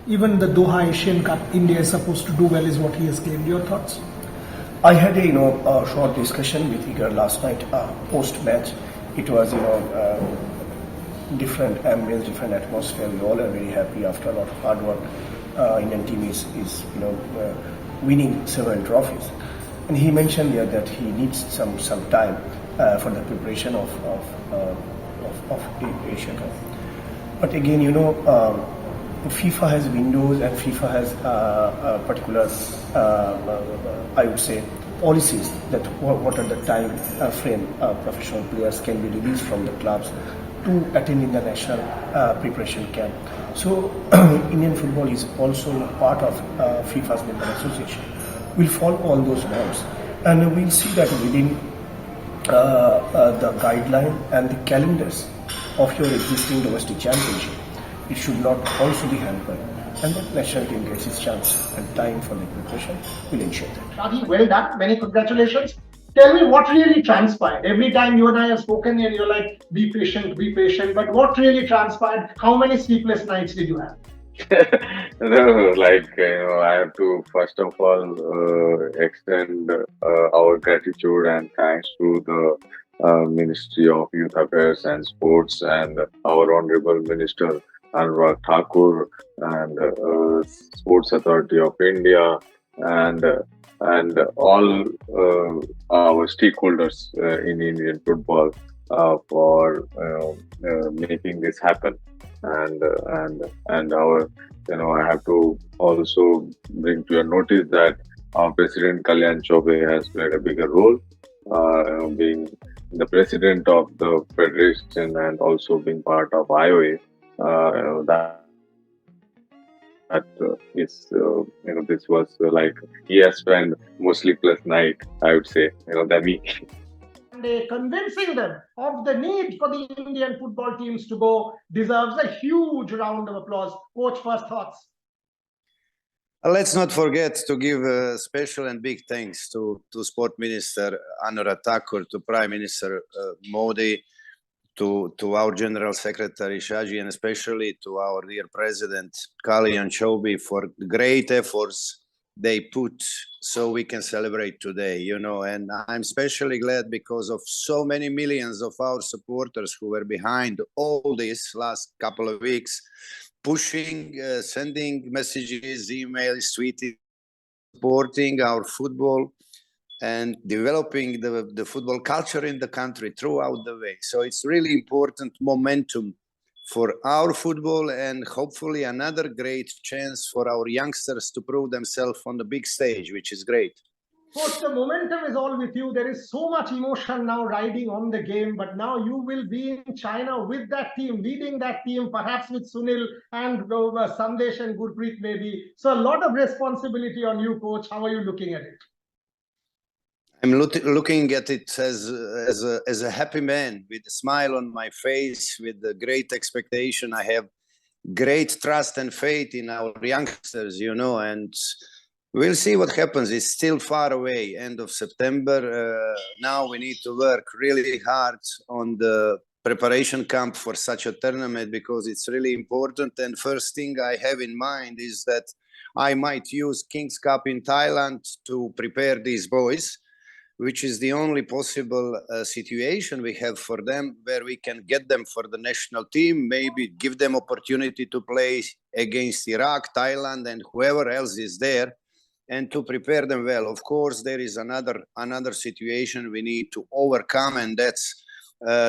Even the Doha Asian Cup, India is supposed to do well, is what he has claimed. Your thoughts? I had a short discussion with Igor last night post match. It was different ambience, different atmosphere. We all are very happy after a lot of hard work. Indian team is winning several trophies, and he mentioned there that he needs some time for the preparation of Asian Cup. But again, FIFA has windows and FIFA has particular, I would say, policies that what are the time frame professional players can be released from the clubs to attend international preparation camp. So Indian football is also part of FIFA's member association. We'll follow all those norms, and we'll see that within the guideline and the calendars of your existing domestic championship, it should not also be hampered, and that national team gets its chance and time for the preparation will ensure that. Shadi, well done. Many congratulations. Tell me what really transpired. Every time you and I have spoken and you're like, be patient, but what really transpired? How many sleepless nights did you have? No, I have to first of all extend our gratitude and thanks to the Ministry of Youth Affairs and Sports and our Honorable Minister Anurag Thakur and Sports Authority of India and all our stakeholders in Indian football for making this happen. And our, I have to also bring to your notice that our President Kalyan Chaubey has played a bigger role, being the president of the federation and also being part of IOA. This was like he has spent most sleepless night, I would say, than me. And convincing them of the need for the Indian football teams to go deserves a huge round of applause. Coach, first thoughts. Let's not forget to give a special and big thanks to Sport Minister Anurag Thakur, to Prime Minister Modi, to our General Secretary Shaji, and especially to our dear President Kalyan Chaubey for great efforts they put so we can celebrate today, and I'm especially glad because of so many millions of our supporters who were behind all this last couple of weeks, pushing, sending messages, emails, tweeting, supporting our football and developing the football culture in the country throughout the way. So it's really important momentum for our football and hopefully another great chance for our youngsters to prove themselves on the big stage, which is great. Coach, the momentum is all with you. There is so much emotion now riding on the game, but now you will be in China with that team, leading that team, perhaps with Sunil and Sandesh and Gurpreet maybe. So a lot of responsibility on you, Coach. How are you looking at it? I'm looking at it as a happy man with a smile on my face, with a great expectation. I have great trust and faith in our youngsters, and we'll see what happens. It's still far away, end of September. Now we need to work really hard on the preparation camp for such a tournament because it's really important. And first thing I have in mind is that I might use King's Cup in Thailand to prepare these boys, which is the only possible situation we have for them where we can get them for the national team, maybe give them opportunity to play against Iraq, Thailand, and whoever else is there, and to prepare them well. Of course, there is another situation we need to overcome, and that's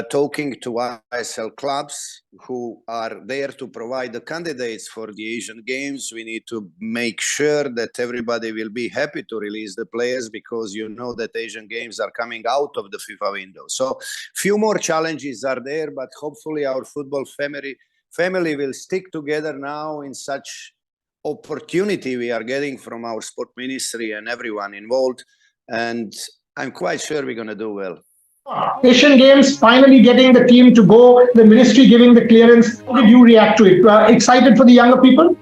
talking to ISL clubs who are there to provide the candidates for the Asian Games. We need to make sure that everybody will be happy to release the players because that Asian Games are coming out of the FIFA window. So few more challenges are there, but hopefully our football family will stick together now in such opportunity we are getting from our sport ministry and everyone involved. And I'm quite sure we're going to do well. Asian Games, finally getting the team to go, the ministry giving the clearance. How did you react to it? Excited for the younger people?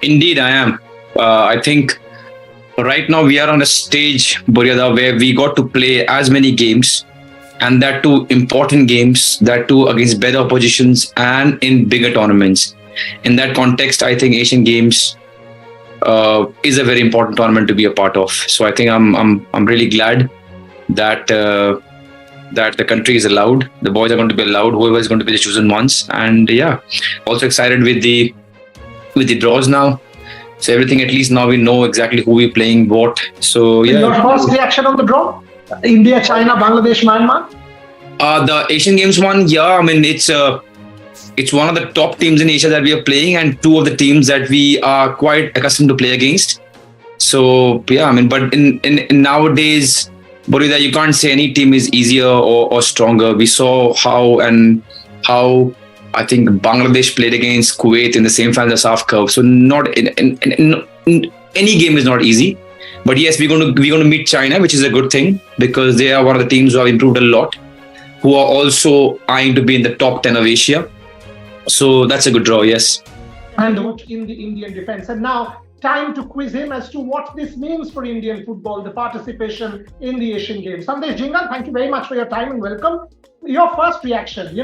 Indeed, I am. I think right now we are on a stage, Buryada, where we got to play as many games, and that too important games, that too against better oppositions and in bigger tournaments. in that context, I think Asian Games is a very important tournament to be a part of. So I think I'm really glad that that the country is allowed. The boys are going to be allowed. Whoever is going to be the chosen ones. And yeah, also excited with the draws now. So everything, at least now we know exactly who we're playing, what. So yeah. Your first reaction on the draw? India, China, Bangladesh, Myanmar? The Asian Games one, yeah, I mean it's one of the top teams in Asia that we are playing, and two of the teams that we are quite accustomed to play against. So yeah, I mean, but in nowadays, Borida, you can't say any team is easier or stronger. We saw how I think Bangladesh played against Kuwait in the same final half curve. So not in any game is not easy. But yes, we're going to meet China, which is a good thing because they are one of the teams who have improved a lot, who are also eyeing to be in the top 10 of Asia. So that's a good draw, yes. And in the Indian defense. And now, time to quiz him as to what this means for Indian football, the participation in the Asian Games. Sandesh Jhingan, thank you very mumuch for your time and welcome. Your first reaction,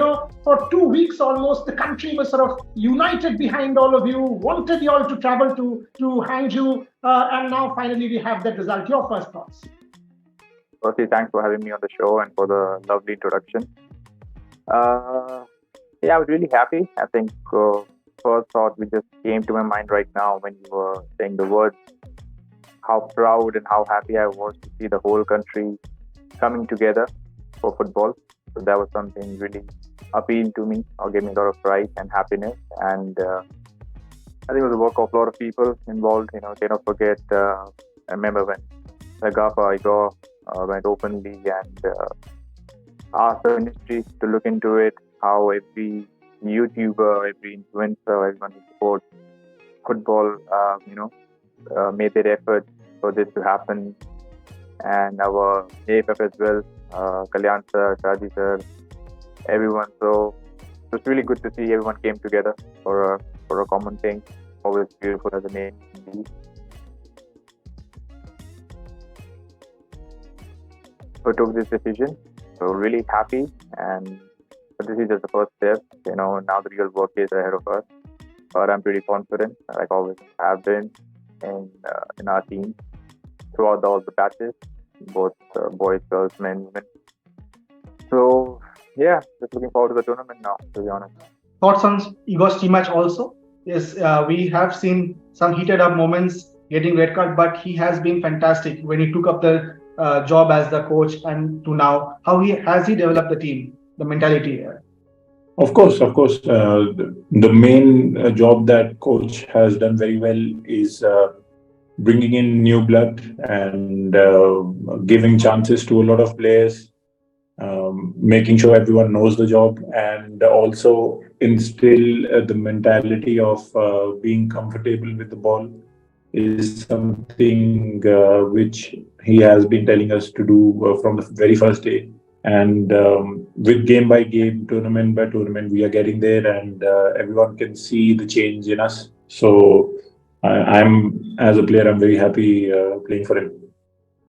for 2 weeks almost, the country was sort of united behind all of you, wanted you all to travel to Hangzhou, and now finally we have that result. Your first thoughts? Firstly, thanks for having me on the show and for the lovely introduction. Yeah, I was really happy. I think first thought which just came to my mind right now when you were saying the words, how proud and how happy I was to see the whole country coming together for football. So that was something really appealing to me, or gave me a lot of pride and happiness. And I think it was the work of a lot of people involved. Cannot forget. I remember when Gafa Igor went openly and asked the ministry to look into it. How every YouTuber, every influencer, everyone who supports football, made their effort for this to happen. And our AFF as well, Kalyan sir, Shaji sir, everyone. So it was really good to see everyone came together for a common thing. Always beautiful as a name. So took this decision. So really happy, and this is just the first step. Now the real work is ahead of us. But I'm pretty confident, like always have been, in our team throughout all the batches, both boys, girls, men, women. So yeah, just looking forward to the tournament now, to be honest. Thoughts on Igor's team match also? Yes, we have seen some heated up moments getting red card, but he has been fantastic when he took up the job as the coach and to now. How has he developed the team, the mentality here? Of course. The main job that coach has done very well is bringing in new blood and giving chances to a lot of players, making sure everyone knows the job, and also instill the mentality of being comfortable with the ball is something which he has been telling us to do from the very first day. And with game by game, tournament by tournament, we are getting there, and everyone can see the change in us. So I'm, as a player, I'm very happy playing for him.